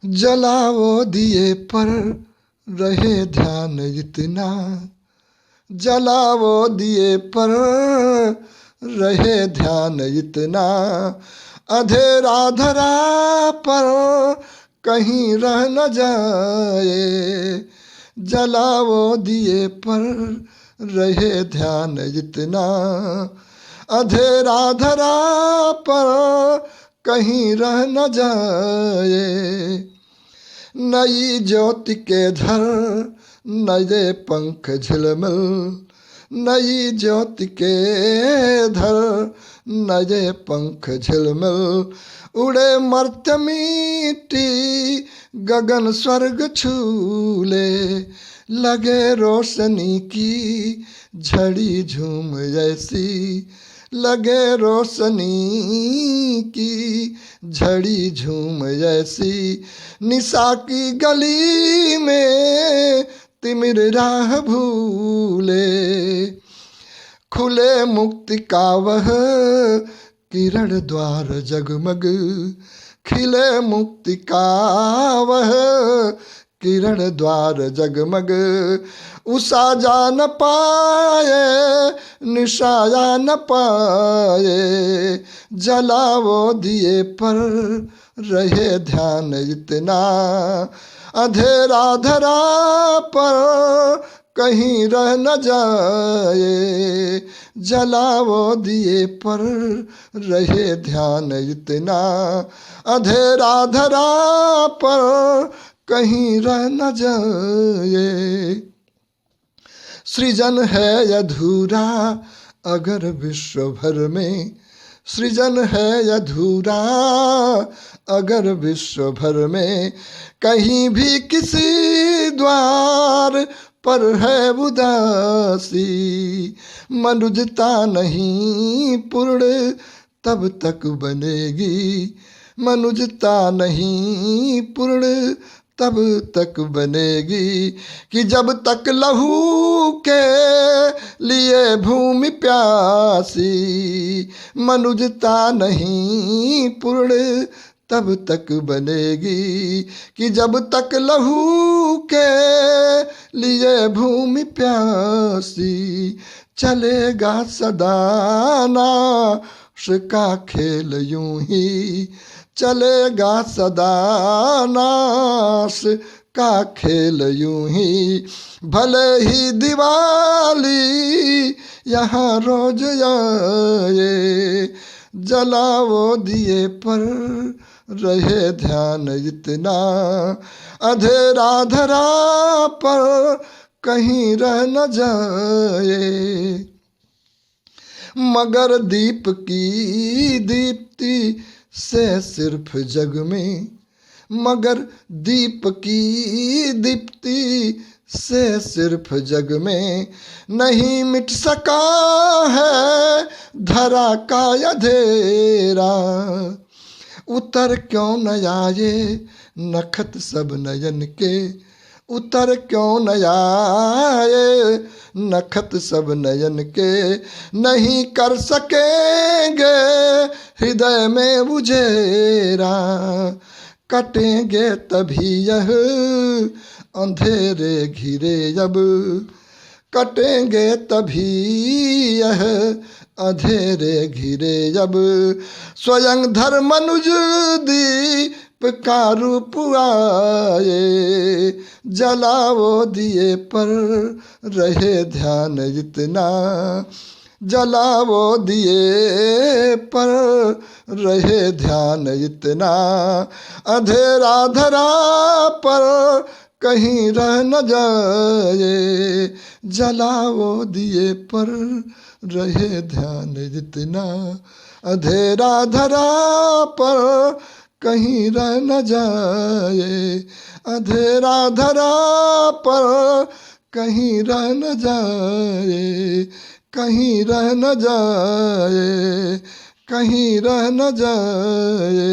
जलाओ दिए पर रहे ध्यान इतना, जलाओ दिए पर रहे ध्यान इतना, अंधेरा धरा पर कहीं रह न जाए। जलाओ दिए पर रहे ध्यान इतना, अंधेरा धरा पर कहीं रह न जाए। नई ज्योति के धर नए पंख झिलमिल, नई ज्योति के धर नए पंख झिलमिल, उड़े मर्त्य मिट्टी गगन स्वर्ग छूले, लगे रोशनी की झड़ी झूम ऐसी, लगे रोशनी की झड़ी झूम ऐसी, निशा की गली में तिमिर राह भूले, खुले मुक्ति का वह किरण द्वार जगमग, खिले मुक्ति का वह किरण द्वार जगमग, उषा जा न पाए निशाया न पाए। जलाओ दिए पर रहे ध्यान इतना, अंधेरा धरा पर कहीं रह न जाए। जलाओ दिए पर रहे ध्यान इतना, अंधेरा धरा पर कहीं रह न जाए। सृजन है अधूरा अगर विश्व भर में, सृजन है अधूरा अगर विश्व भर में, कहीं भी किसी द्वार पर है उदासी। मनुजता नहीं पूर्ण तब तक बनेगी, मनुजता नहीं पूर्ण तब तक बनेगी, कि जब तक लहू के लिए भूमि प्यासी। मनुजता नहीं पूर्ण तब तक बनेगी, कि जब तक लहू के लिए भूमि प्यासी। चलेगा सदा नाश का खेल यूं ही, चलेगा सदा नाश का खेल यूं ही, भले ही दिवाली यहाँ रोज आए। जलाओ दिए पर रहे ध्यान इतना, अंधेरा धरा पर कहीं रह न जाए। मगर दीप की दीप्ति से सिर्फ जग में, मगर दीप की दीप्ति से सिर्फ जग में, नहीं मिट सका है धरा का अंधेरा। उतर क्यों न आए नखत सब नयन के, उतर क्यों न आए नखत सब नयन के, नहीं कर सकेंगे हृदय में उजेरा। कटेंगे तभी यह अंधेरे घिरे अब, कटेंगे तभी यह अंधेरे घिरे अब। स्वयं धर्मनुज दीप का रूप आए। जलाओ दिए पर रहे ध्यान इतना, जलाओ दिए पर रहे ध्यान इतना, अंधेरा धरा पर कहीं रह न जाए। जलाओ दिए पर रहे ध्यान इतना, अंधेरा धरा पर कहीं रह न जाए। अंधेरा धरा पर कहीं रह न जाए, कहीं रह न जाए, कहीं रह न जाए।